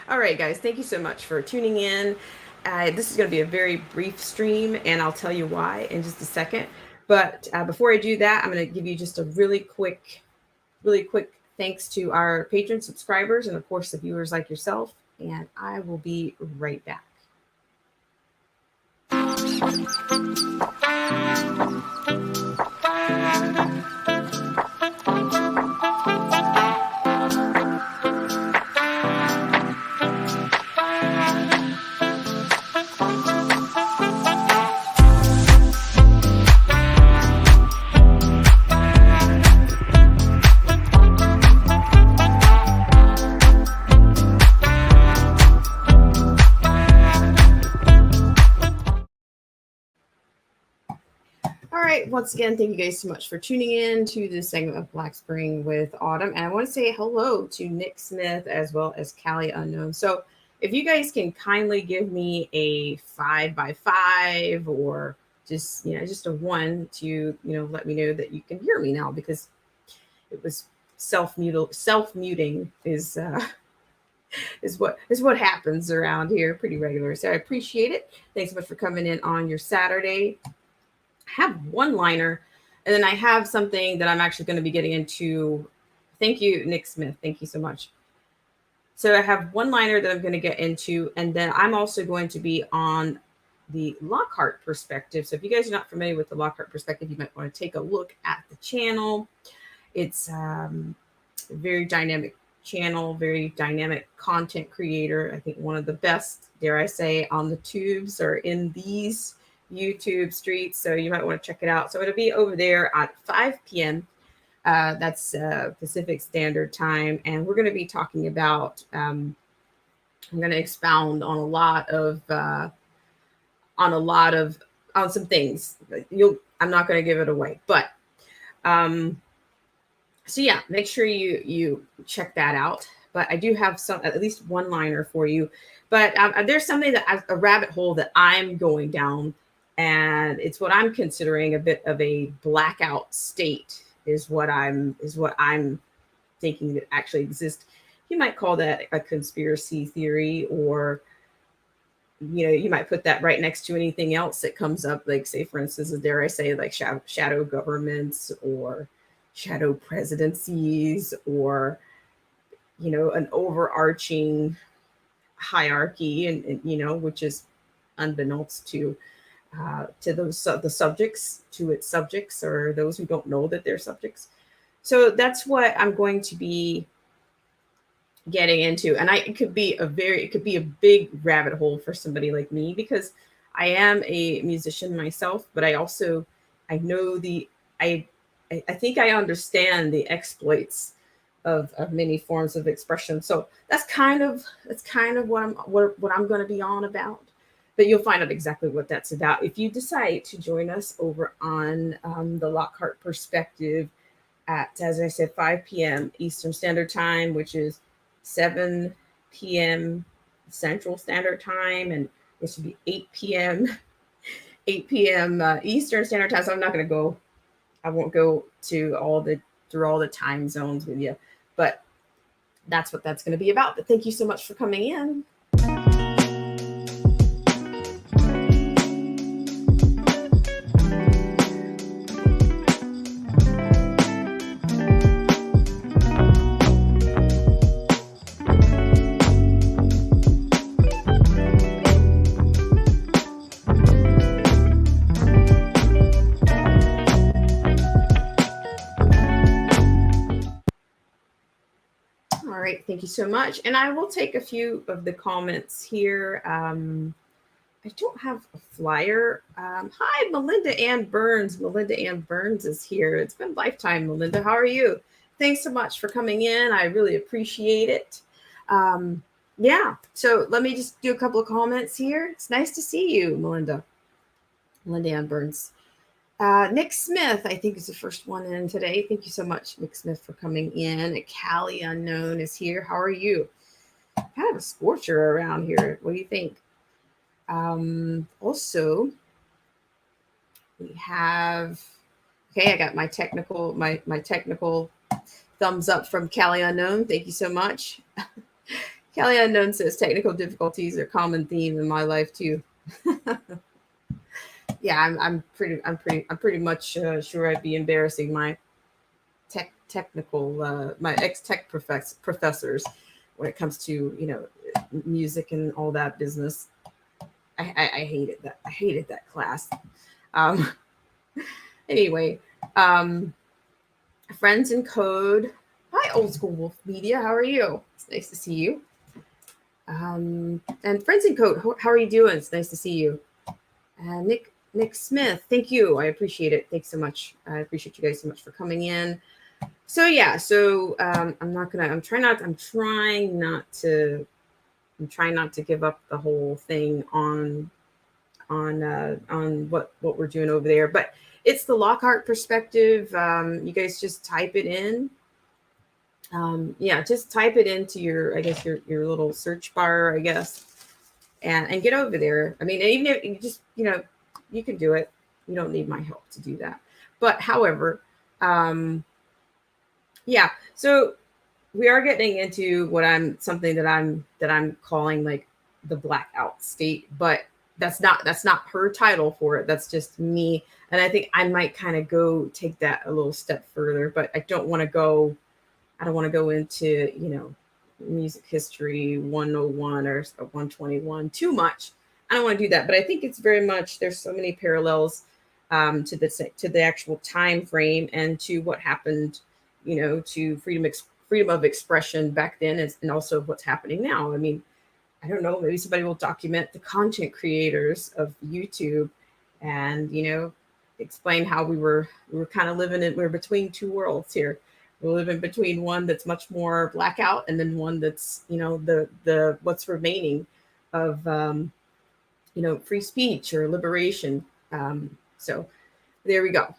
All right, guys, thank you so much for tuning in. This is going to be a very brief stream, and I'll tell you why in just a second. But before I do that, I'm going to give you just a really quick thanks to our patron subscribers and, of course, the viewers like yourself. And I will be right back. All right, once again, thank you guys so much for tuning in to this segment of Black Spring with Autumn. And I want to say hello to Nick Smith as well as Callie Unknown. So if you guys can kindly give me a 5 by 5 or just a one to, let me know that you can hear me now, because it was self muting is what happens around here pretty regular. So I appreciate it. Thanks so much for coming in on your Saturday. Have one liner, and then I have something that I'm actually going to be getting into. Thank you, Nick Smith. Thank you so much. So I have one liner that I'm going to get into, and then I'm also going to be on the Lockhart perspective. So if you guys are not familiar with the Lockhart perspective, you might want to take a look at the channel. It's a very dynamic channel, very dynamic content creator. I think one of the best, dare I say, on the tubes or in these YouTube streets. So you might want to check it out. So it'll be over there at 5 p.m. That's Pacific Standard Time. And we're going to be talking about, I'm going to expound on on some things. I'm not going to give it away, but so yeah, make sure you check that out. But I do have at least one liner for you. But there's something a rabbit hole that I'm going down, and it's what I'm considering a bit of a blackout state is what I'm thinking that actually exists. You might call that a conspiracy theory, or you might put that right next to anything else that comes up, like, say, for instance, dare I say, like shadow governments or shadow presidencies, or an overarching hierarchy, and which is unbeknownst to the subjects, to its subjects, or those who don't know that they're subjects. So that's what I'm going to be getting into, and it could be a big rabbit hole for somebody like me, because I am a musician myself, but I know I think I understand the exploits of many forms of expression. So that's kind of what I'm going to be on about. But you'll find out exactly what that's about if you decide to join us over on the Lockhart Perspective at, as I said, 5 p.m. Eastern Standard Time, which is 7 p.m. Central Standard Time, and it should be 8 p.m. 8 p.m. Eastern Standard Time. So I won't go through all the time zones with you, but that's what that's going to be about. But thank you so much for coming in. All right, thank you so much. And I will take a few of the comments here. I don't have a flyer. Hi, Melinda Ann Burns. Melinda Ann Burns is here. It's been a lifetime, Melinda. How are you? Thanks so much for coming in. I really appreciate it. Yeah, so let me just do a couple of comments here. It's nice to see you, Melinda. Melinda Ann Burns. Nick Smith, I think, is the first one in today. Thank you so much, Nick Smith, for coming in. Callie Unknown is here. How are you? Kind of a scorcher around here. What do you think? Also, we have, okay, I got my technical thumbs up from Callie Unknown. Thank you so much. Callie Unknown says technical difficulties are a common theme in my life too. Yeah, I'm pretty much sure I'd be embarrassing my technical my ex-tech professors when it comes to music and all that business. I hated that. I hated that class. Um, anyway, friends in code. Hi, Old School Wolf Media. How are you? It's nice to see you. And friends in code. How are you doing? It's nice to see you. Nick Smith. Thank you. I appreciate it. Thanks so much. I appreciate you guys so much for coming in. So yeah. So I'm trying not to give up the whole thing on what we're doing over there, but it's the Lockhart perspective. You guys just type it in. Just type it into your little search bar, I guess, and get over there. I mean, even if you just you can do it. You don't need my help to do that. But however, so we are getting into something that I'm calling like the blackout state, but that's not her title for it. That's just me. And I think I might kind of take that a little step further, but I don't want to go into, music history 101 or 121 too much. I don't want to do that, but I think it's very much, there's so many parallels to the actual time frame and to what happened, to freedom of expression back then, and also what's happening now. I mean, I don't know, maybe somebody will document the content creators of YouTube and, explain how we were kind of we're between two worlds here. We're living between one that's much more blackout and then one that's, the what's remaining of, free speech or liberation. So there we go.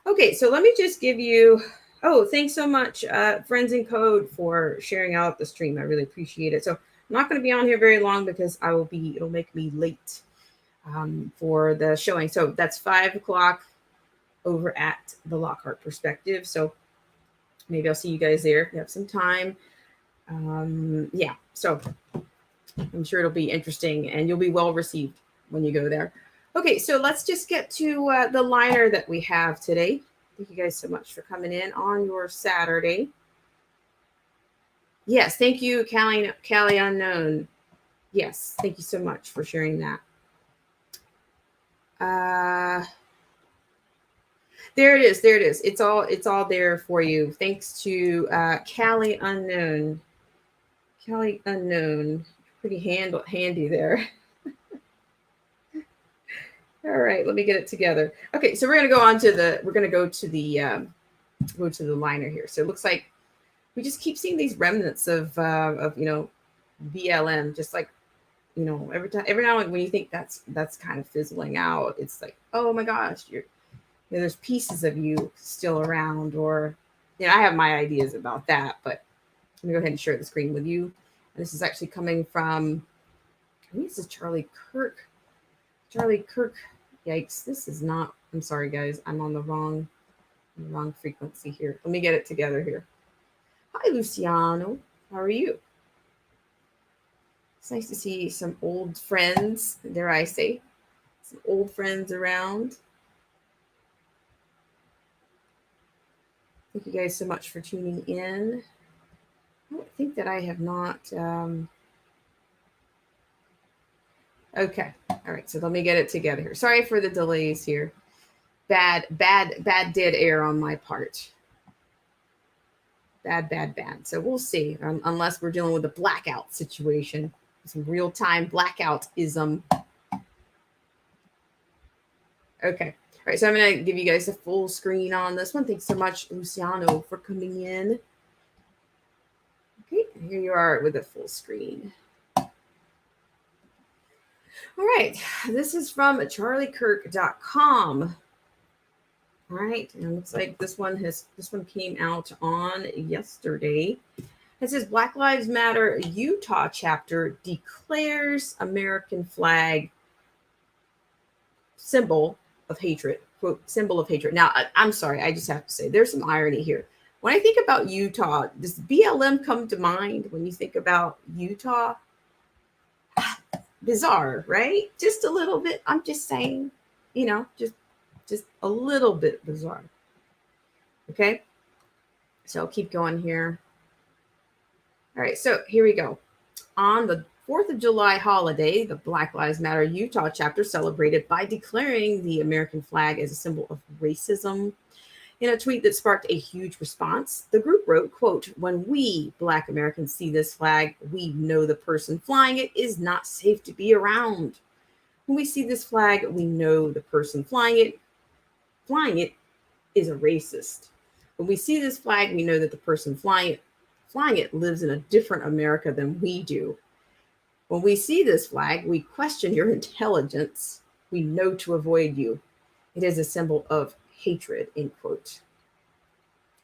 Okay, so let me just give you, thanks so much, Friends in Code, for sharing out the stream. I really appreciate it. So I'm not going to be on here very long because it'll make me late for the showing. So that's 5 o'clock over at the Lockhart Perspective. So maybe I'll see you guys there if you have some time. So I'm sure it'll be interesting and you'll be well received when you go there. Okay, so let's just get to the liner that we have today. Thank you guys so much for coming in on your Saturday. Yes, thank you, Callie Unknown. Yes, thank you so much for sharing that. There it is. It's all there for you. Thanks to Callie Unknown. Callie Unknown. Pretty handy there. All right, let me get it together. Okay, so we're gonna go to the liner here. So it looks like we just keep seeing these remnants of BLM, just like every now and when you think that's kind of fizzling out, it's like, oh my gosh, there's pieces of you still around, or I have my ideas about that, but let me go ahead and share the screen with you. And this is actually coming from, I think this is Charlie Kirk. Yikes, this is not, I'm sorry guys, I'm on the wrong frequency here. Let me get it together here. Hi Luciano, how are you? It's nice to see some old friends, dare I say, some old friends around. Thank you guys so much for tuning in. I don't think that I have not. Okay. All right. So let me get it together here. Sorry for the delays here. Bad dead air on my part. Bad. So we'll see. Unless we're dealing with a blackout situation, some real-time blackout-ism. Okay. All right, so I'm going to give you guys a full screen on this one. Thanks so much, Luciano, for coming in. Okay, here you are with a full screen. All right, this is from charliekirk.com. All right, and it looks like this one came out on yesterday. It says Black Lives Matter Utah chapter declares American flag symbol of hatred, quote, symbol of hatred. Now, I'm sorry, I just have to say there's some irony here. When I think about Utah, does BLM come to mind when you think about Utah? Bizarre, right? Just a little bit. I'm just saying, just a little bit bizarre. Okay. So I'll keep going here. All right. So here we go. On the 4th of July holiday, the Black Lives Matter Utah chapter celebrated by declaring the American flag as a symbol of racism. In a tweet that sparked a huge response, the group wrote, quote, "When we Black Americans see this flag, we know the person flying it is not safe to be around. When we see this flag, we know the person flying it is a racist. When we see this flag, we know that the person flying it lives in a different America than we do. When we see this flag, we question your intelligence. We know to avoid you. It is a symbol of hatred," end quote.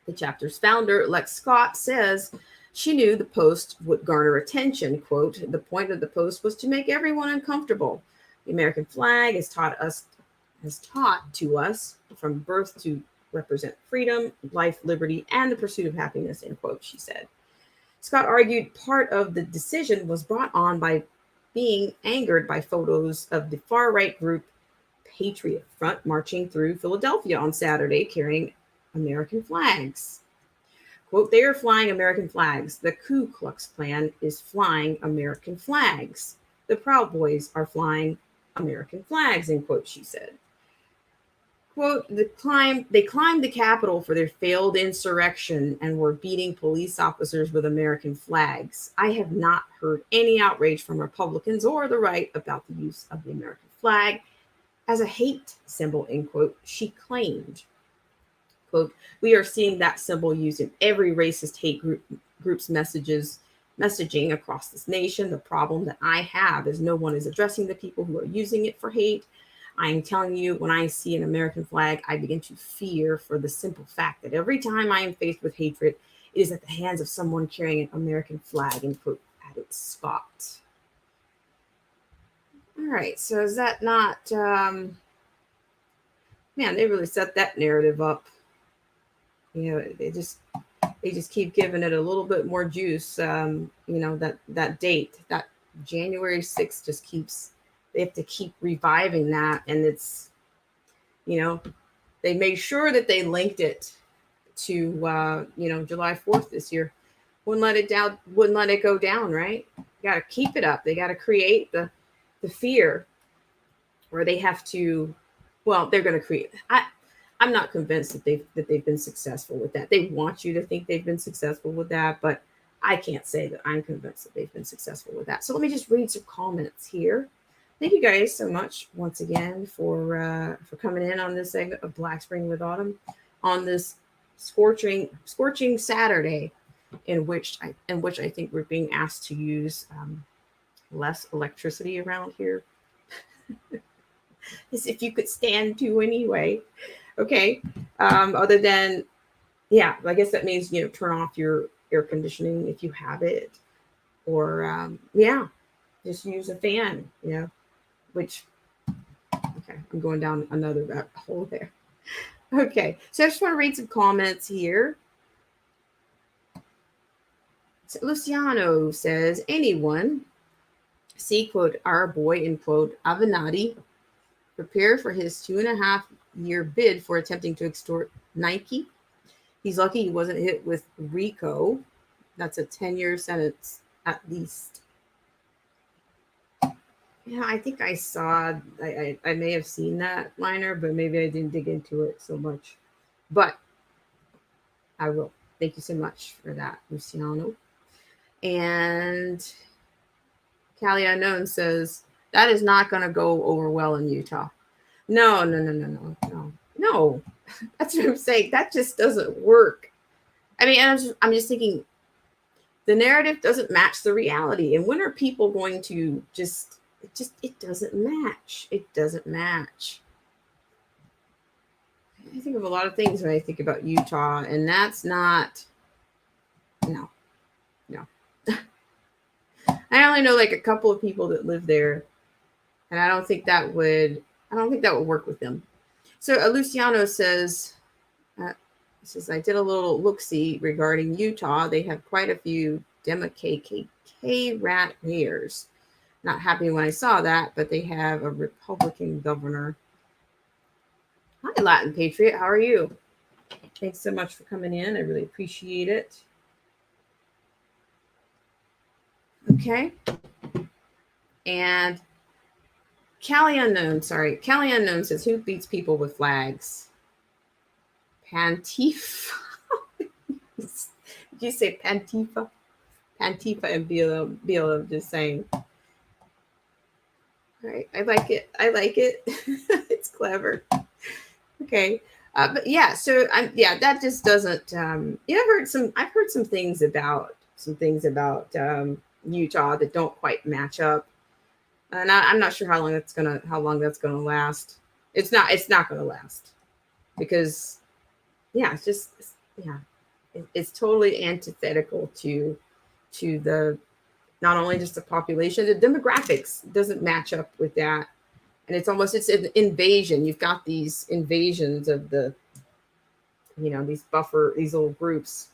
The chapter's founder, Lex Scott, says she knew the post would garner attention. Quote, "The point of the post was to make everyone uncomfortable. The American flag has taught to us from birth to represent freedom, life, liberty, and the pursuit of happiness," end quote, she said. Scott argued part of the decision was brought on by being angered by photos of the far-right group Patriot Front marching through Philadelphia on Saturday carrying American flags. Quote, "They are flying American flags. The Ku Klux Klan is flying American flags. The Proud Boys are flying American flags," end quote, she said. Quote, they climbed the Capitol for their failed insurrection and were beating police officers with American flags. I have not heard any outrage from Republicans or the right about the use of the American flag as a hate symbol," end quote, she claimed. Quote, "We are seeing that symbol used in every racist hate group's messaging across this nation. The problem that I have is no one is addressing the people who are using it for hate. I am telling you, when I see an American flag, I begin to fear for the simple fact that every time I am faced with hatred, it is at the hands of someone carrying an American flag," end quote, added Scott. All right, so is that not, man, they really set that narrative up. They just keep giving it a little bit more juice. That date, that January 6th just keeps, they have to keep reviving that. And it's, they made sure that they linked it to, July 4th this year. Wouldn't let it go down, right? You got to keep it up. They got to create the fear, or they have to, well, they're going to create, I'm not convinced that they've been successful with that. They want you to think they've been successful with that, but I can't say that I'm convinced that they've been successful with that. So let me just read some comments here. Thank you guys so much once again for coming in on this segment of Black Spring with Autumn on this scorching Saturday, in which I think we're being asked to use less electricity around here, as if you could stand to anyway. Okay. Other than, yeah, I guess that means, turn off your air conditioning if you have it, or just use a fan, which, okay, I'm going down another rabbit hole there. Okay, so I just want to read some comments here. So Luciano says, "Anyone see, quote, our boy, end quote, Avenatti prepare for his 2.5-year bid for attempting to extort Nike? He's lucky he wasn't hit with RICO. That's a 10-year sentence at least." Yeah, I think I saw, I may have seen that liner, but maybe I didn't dig into it so much. But I will. Thank you so much for that, Luciano. And Callie Unknown says, "That is not going to go over well in Utah." No. That's what I'm saying. That just doesn't work. I mean, I'm just thinking, the narrative doesn't match the reality. And when are people going to it doesn't match. It doesn't match. I think of a lot of things when I think about Utah, and that's not, no. I only know like a couple of people that live there, and I don't think that would work with them. So Luciano says, says, I did a little look-see regarding Utah. They have quite a few Demo KKK rat mayors. Not happy when I saw that, but they have a Republican governor. Hi, Latin Patriot. How are you? Thanks so much for coming in. I really appreciate it. Okay. And Callie Unknown says, who beats people with flags? Pantifa. Did you say Pantifa? Pantifa and BLM just saying. All right. I like it. It's clever. Okay. But yeah, so that just doesn't I've heard some things about Utah that don't quite match up. And I'm not sure how long that's gonna last. It's not gonna last because it's totally antithetical to the not only just the population, the demographics doesn't match up with that. And it's an invasion. You've got these invasions of these little groups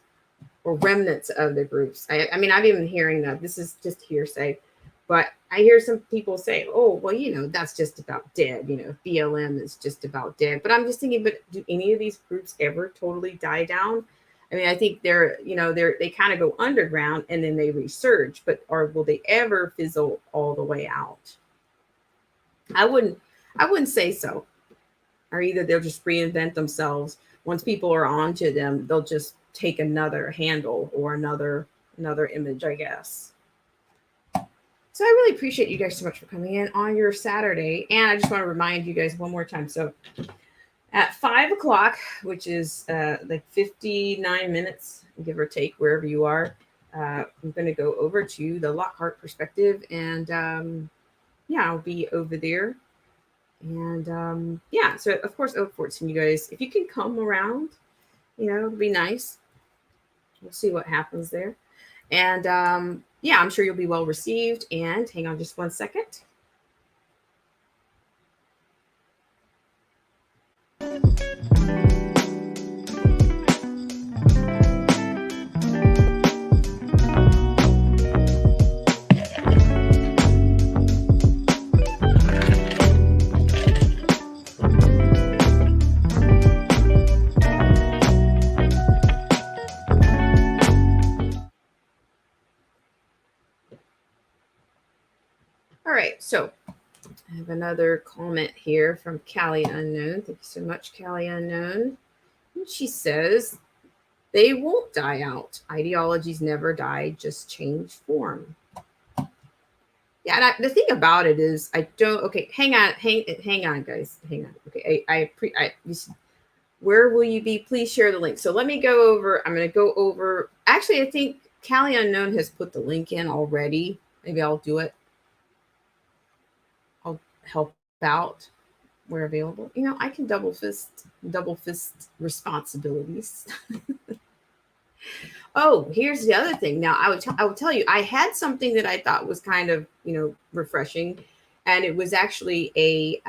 or remnants of the groups. I mean, I've even hearing that this is just hearsay, but I hear some people say, oh, well, that's just about dead. BLM is just about dead. But I'm just thinking, but do any of these groups ever totally die down? I mean, I think they kind of go underground and then they resurge, but will they ever fizzle all the way out? I wouldn't say so. Or either they'll just reinvent themselves. Once people are onto them, they'll just take another handle or another image, I guess. So I really appreciate you guys so much for coming in on your Saturday. And I just want to remind you guys one more time. So at 5 o'clock, which is like 59 minutes, give or take, wherever you are, I'm going to go over to the Lockhart Perspective. And I'll be over there. And so of course, I look forward to seeing you guys. If you can come around, it'll be nice. We'll see what happens there. And I'm sure you'll be well received. And hang on just one second. All right, so I have another comment here from Callie Unknown. Thank you so much, Callie Unknown. And she says, they won't die out. Ideologies never die, just change form. Yeah, and the thing about it is, I don't. Okay, hang on, guys, hang on. Okay, where will you be? Please share the link. So let me go over. I'm going to go over. Actually, I think Callie Unknown has put the link in already. Maybe I'll do it. I'll help out where available. I can double fist responsibilities. Oh, here's the other thing. Now, I will tell you, I had something that I thought was kind of, refreshing, and it was actually a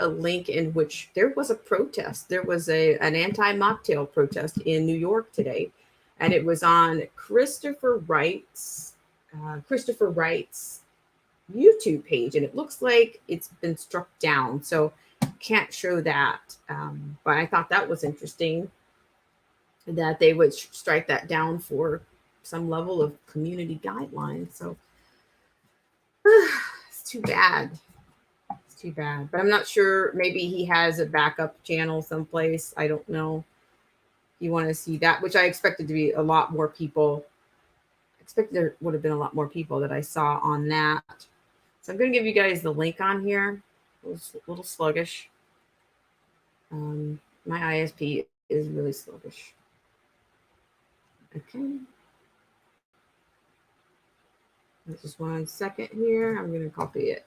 link in which there was a protest. There was an anti-mocktail protest in New York today, and it was on Christopher Wright's YouTube page, and it looks like it's been struck down, so can't show that. But I thought that was interesting that they would strike that down for some level of community guidelines. So it's too bad. But I'm not sure. Maybe he has a backup channel someplace. I don't know. You want to see that, which I expected to be a lot more people. I expected there would have been a lot more people that I saw on that. So I'm going to give you guys the link on here. It was a little sluggish. My ISP is really sluggish. Okay. Just 1 second here. I'm going to copy it.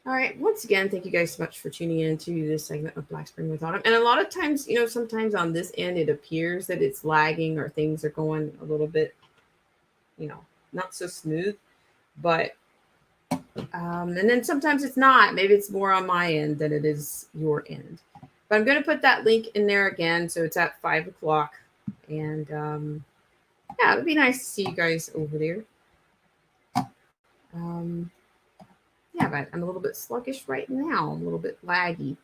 All right. Once again, thank you guys so much for tuning in to this segment of Black Spring with Autumn. And a lot of times, sometimes on this end, it appears that it's lagging or things are going a little bit, not so smooth. But And then sometimes it's not. Maybe it's more on my end than it is your end. But I'm going to put that link in there again. So it's at 5 o'clock. And yeah, it'd be nice to see you guys over there. Yeah, but I'm a little bit sluggish right now. I'm a little bit laggy.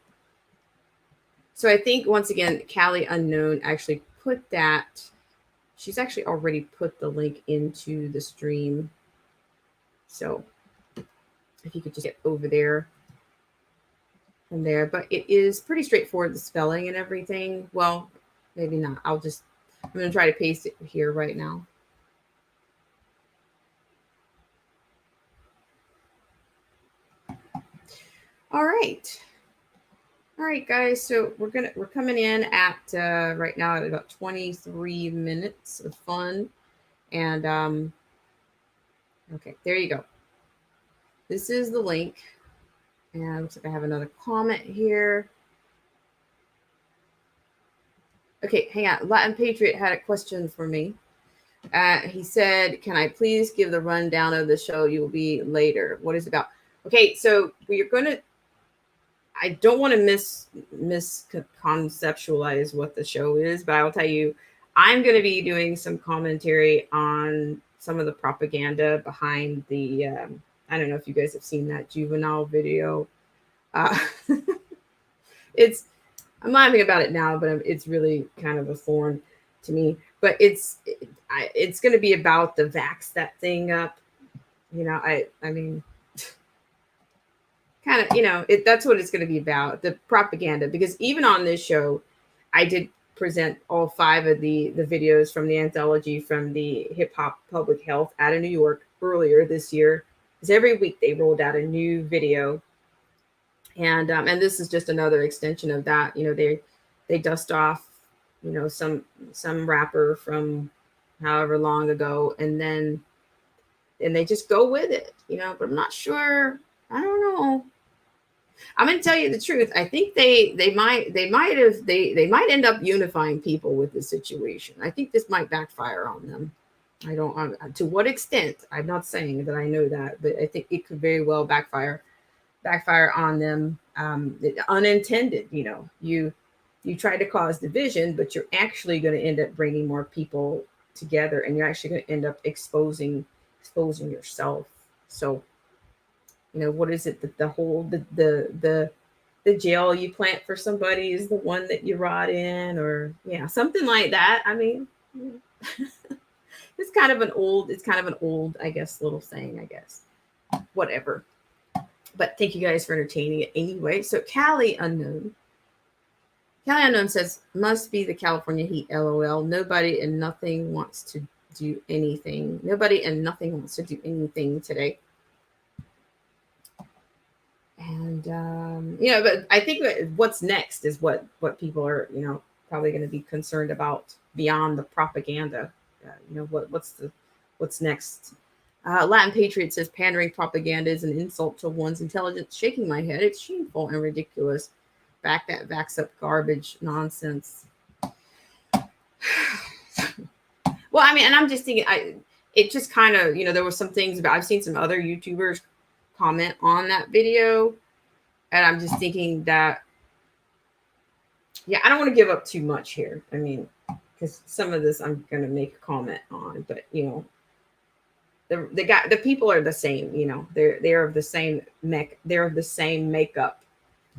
So I think, once again, Callie Unknown actually put that. She's actually already put the link into the stream. So if you could just get over there from there. But it is pretty straightforward, the spelling and everything. Well, maybe not. I'm going to try to paste it here right now. All right. All right, guys. So we're coming in at right now at about 23 minutes of fun. And okay, there you go. This is the link. And looks like I have another comment here. Okay, hang on. Latin Patriot had a question for me. He said, "Can I please give the rundown of the show you will be later? What is it about?" Okay, so we're going to, I don't want to misconceptualize what the show is, but I'll tell you, I'm going to be doing some commentary on some of the propaganda behind the, I don't know if you guys have seen that juvenile video. I'm laughing about it now, but it's really kind of a thorn to me. But it's going to be about the vax that thing up. You know, I mean, kind of, you know, that's what it's going to be about, the propaganda. Because even on this show, I did present all 5 of the videos from the anthology from the Hip Hop Public Health out of New York earlier this year. Because every week they rolled out a new video. And this is just another extension of that. You know, they dust off, you know, some rapper from however long ago, and they just go with it, you know. But I'm not sure. I don't know. I'm going to tell you the truth. I think they might end up unifying people with this situation. I think this might backfire on them. I don't, to what extent, I'm not saying that I know that, but I think it could very well backfire on them, unintended. You know, you try to cause division, but you're actually going to end up bringing more people together, and you're actually going to end up exposing yourself. So, you know, what is it that the jail you plant for somebody is the one that you rot in, or something like that. I mean, it's kind of an old, I guess, little saying, I guess, whatever. But thank you guys for entertaining it anyway. So Callie Unknown says, "Must be the California heat, LOL. Nobody and nothing wants to do anything. Nobody and nothing wants to do anything today." And but I think what's next is what people are, you know, probably going to be concerned about beyond the propaganda. What's next? Latin Patriot says, "Pandering propaganda is an insult to one's intelligence." Shaking my head. It's shameful and ridiculous. Back that backs up garbage nonsense. Well, I mean, and I'm just thinking, it just kind of, you know, there were some things about, I've seen some other YouTubers comment on that video, and I'm just thinking that, I don't want to give up too much here. I mean, because some of this I'm going to make a comment on, but you know, the people are the same. You know, they're of the same they're of the same makeup.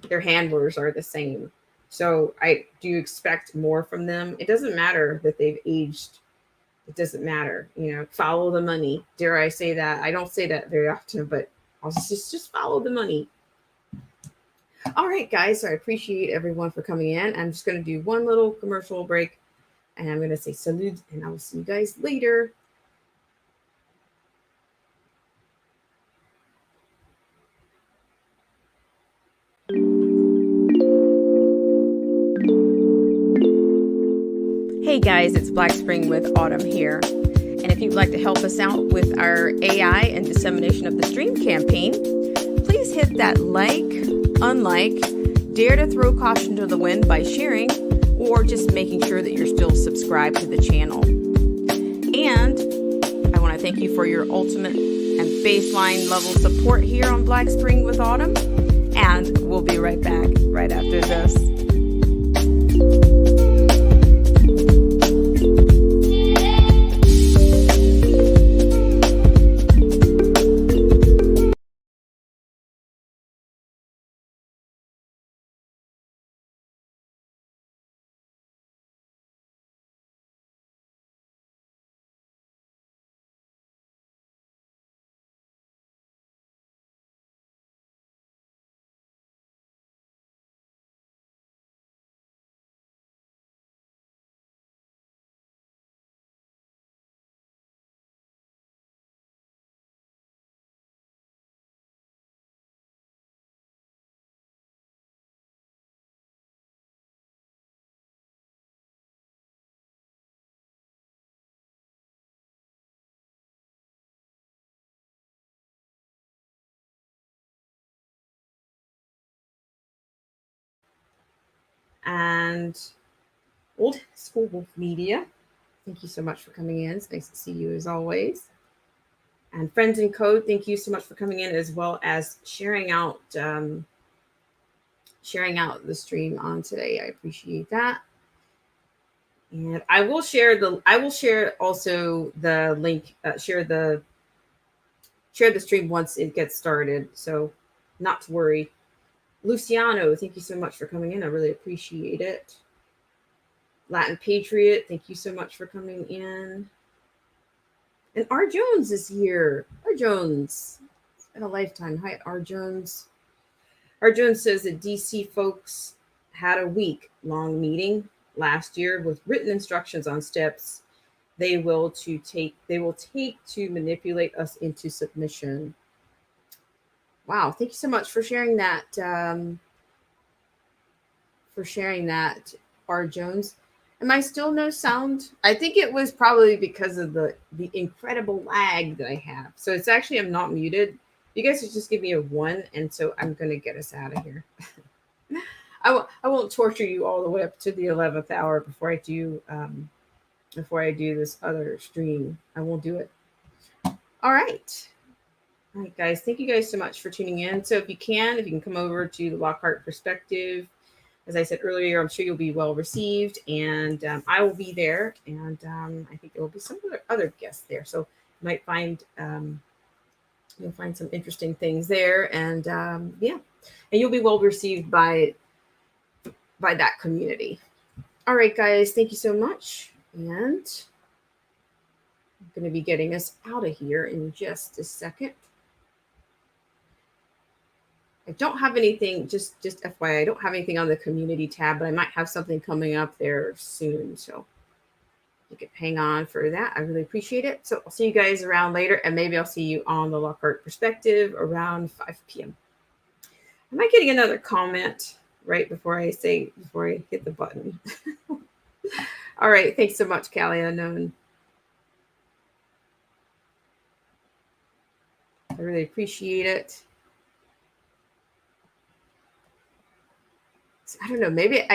Their handlers are the same. So do you expect more from them? It doesn't matter that they've aged. It doesn't matter. You know, follow the money. Dare I say that? I don't say that very often, but I'll just follow the money. All right, guys. So I appreciate everyone for coming in. I'm just going to do one little commercial break, and I'm going to say salute, and I will see you guys later. Hey guys, it's Black Spring with Autumn here. And if you'd like to help us out with our AI and dissemination of the stream campaign, please hit that like, unlike, dare to throw caution to the wind by sharing, or just making sure that you're still subscribed to the channel. And I want to thank you for your ultimate and baseline level support here on Black Spring with Autumn. And we'll be right back right after this. And Old School Wolf Media, thank you so much for coming in. It's nice to see you as always. And Friends in Code, thank you so much for coming in, as well as sharing out the stream on today. I appreciate that. And I will share also the link, share the stream once it gets started. So not to worry. Luciano, thank you so much for coming in. I really appreciate it. Latin Patriot, thank you so much for coming in. And R. Jones is here. R. Jones. It's been a lifetime. Hi, R. Jones. R. Jones says that DC folks had a week-long meeting last year with written instructions on steps they will take to manipulate us into submission. Wow, thank you so much for sharing that. R. Jones. Am I still no sound? I think it was probably because of the incredible lag that I have. So it's actually, I'm not muted. You guys just give me a 1, and so I'm going to get us out of here. I won't torture you all the way up to the 11th hour before I do this other stream. I won't do it. All right. All right, guys. Thank you guys so much for tuning in. So if you can come over to the Lockhart Perspective. As I said earlier, I'm sure you'll be well received, and I will be there, and I think there will be some other guests there. So you might find you'll find some interesting things there, and and you'll be well received by that community. All right, guys, thank you so much, and I'm going to be getting us out of here in just a second. I don't have anything, just FYI, I don't have anything on the community tab, but I might have something coming up there soon. So you can hang on for that. I really appreciate it. So I'll see you guys around later, and maybe I'll see you on the Lockhart Perspective around 5 p.m. Am I getting another comment right before I hit the button? All right. Thanks so much, Callie Unknown. I really appreciate it. I don't know. Maybe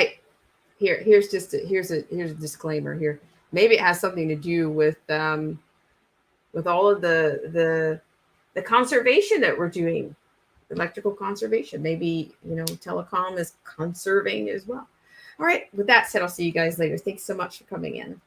here's a disclaimer here. Maybe it has something to do with all of the conservation that we're doing, electrical conservation. Maybe telecom is conserving as well. All right. With that said, I'll see you guys later. Thanks so much for coming in.